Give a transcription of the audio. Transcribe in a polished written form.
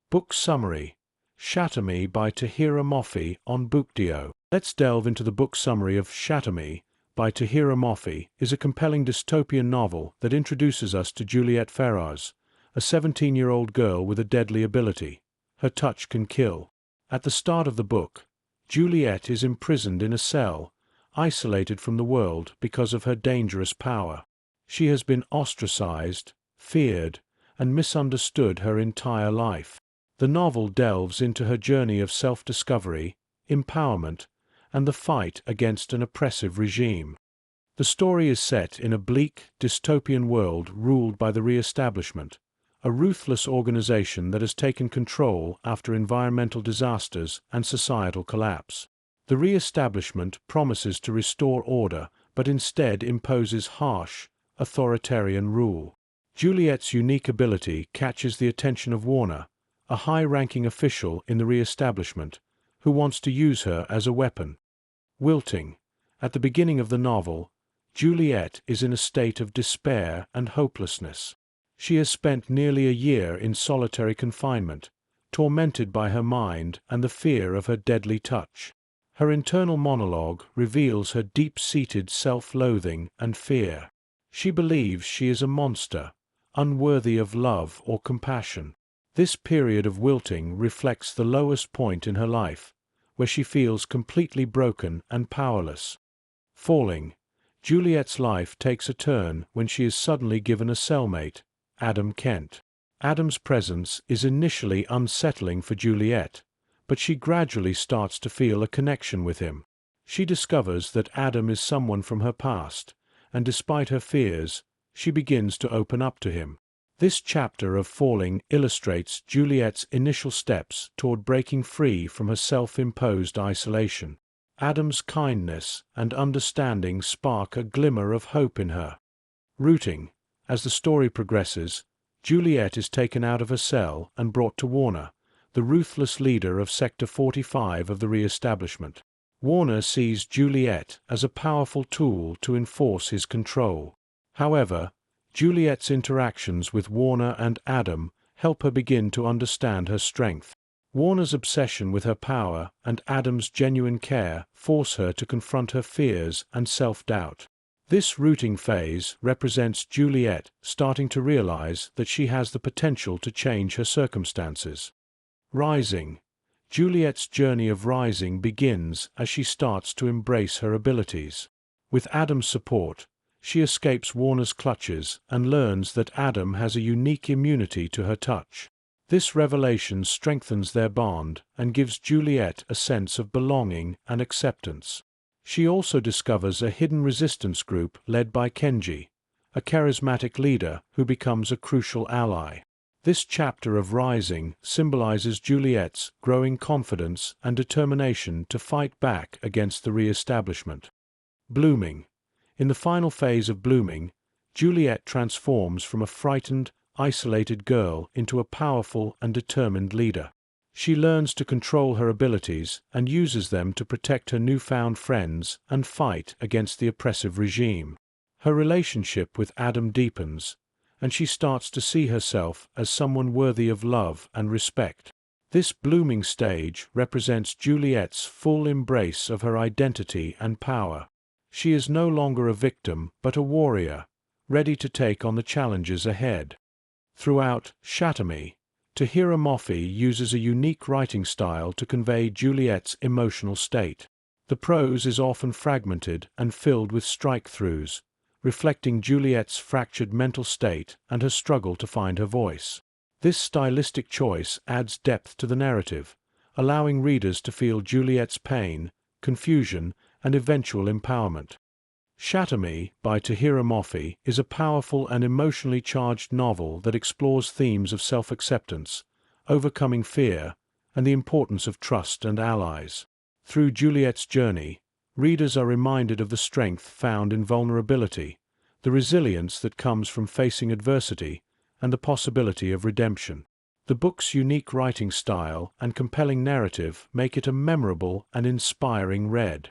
Book Summary: Shatter Me by Tahereh Mafi on Bookdio. Let's delve into the book summary of Shatter Me by Tahereh Mafi. Is a compelling dystopian novel that introduces us to Juliette Ferrars, a 17-year-old girl with a deadly ability. Her touch can kill. At the start of the book, Juliette is imprisoned in a cell, isolated from the world because of her dangerous power. She has been ostracized, feared, and misunderstood her entire life. The novel delves into her journey of self-discovery, empowerment, and the fight against an oppressive regime. The story is set in a bleak, dystopian world ruled by the Re-establishment, a ruthless organization that has taken control after environmental disasters and societal collapse. The Re-establishment promises to restore order, but instead imposes harsh, authoritarian rule. Juliette's unique ability catches the attention of Warner, a high-ranking official in the Re-establishment, who wants to use her as a weapon. Wilting. At the beginning of the novel, Juliette is in a state of despair and hopelessness. She has spent nearly a year in solitary confinement, tormented by her mind and the fear of her deadly touch. Her internal monologue reveals her deep-seated self-loathing and fear. She believes she is a monster, unworthy of love or compassion. This period of wilting reflects the lowest point in her life, where she feels completely broken and powerless. Falling. Juliette's life takes a turn when she is suddenly given a cellmate, Adam Kent. Adam's presence is initially unsettling for Juliette, but she gradually starts to feel a connection with him. She discovers that Adam is someone from her past, and despite her fears, she begins to open up to him. This chapter of Falling illustrates Juliette's initial steps toward breaking free from her self-imposed isolation. Adam's kindness and understanding spark a glimmer of hope in her. Rooting. As the story progresses, Juliette is taken out of her cell and brought to Warner, the ruthless leader of Sector 45 of the Re-establishment. Warner sees Juliette as a powerful tool to enforce his control. However, Juliette's interactions with Warner and Adam help her begin to understand her strength. Warner's obsession with her power and Adam's genuine care force her to confront her fears and self-doubt. This rooting phase represents Juliette starting to realize that she has the potential to change her circumstances. Rising. Juliette's journey of rising begins as she starts to embrace her abilities. With Adam's support, she escapes Warner's clutches and learns that Adam has a unique immunity to her touch. This revelation strengthens their bond and gives Juliette a sense of belonging and acceptance. She also discovers a hidden resistance group led by Kenji, a charismatic leader who becomes a crucial ally. This chapter of Rising symbolizes Juliette's growing confidence and determination to fight back against the Re-establishment. Blooming. In the final phase of Blooming, Juliette transforms from a frightened, isolated girl into a powerful and determined leader. She learns to control her abilities and uses them to protect her newfound friends and fight against the oppressive regime. Her relationship with Adam deepens, and she starts to see herself as someone worthy of love and respect. This blooming stage represents Juliette's full embrace of her identity and power. She is no longer a victim but a warrior, ready to take on the challenges ahead. Throughout Shatter Me, Tahereh Mafi uses a unique writing style to convey Juliette's emotional state. The prose is often fragmented and filled with strike-throughs, reflecting Juliette's fractured mental state and her struggle to find her voice. This stylistic choice adds depth to the narrative, allowing readers to feel Juliette's pain, confusion, and eventual empowerment. Shatter Me by Tahereh Mafi is a powerful and emotionally charged novel that explores themes of self-acceptance, overcoming fear, and the importance of trust and allies. Through Juliette's journey, readers are reminded of the strength found in vulnerability, the resilience that comes from facing adversity, and the possibility of redemption. The book's unique writing style and compelling narrative make it a memorable and inspiring read.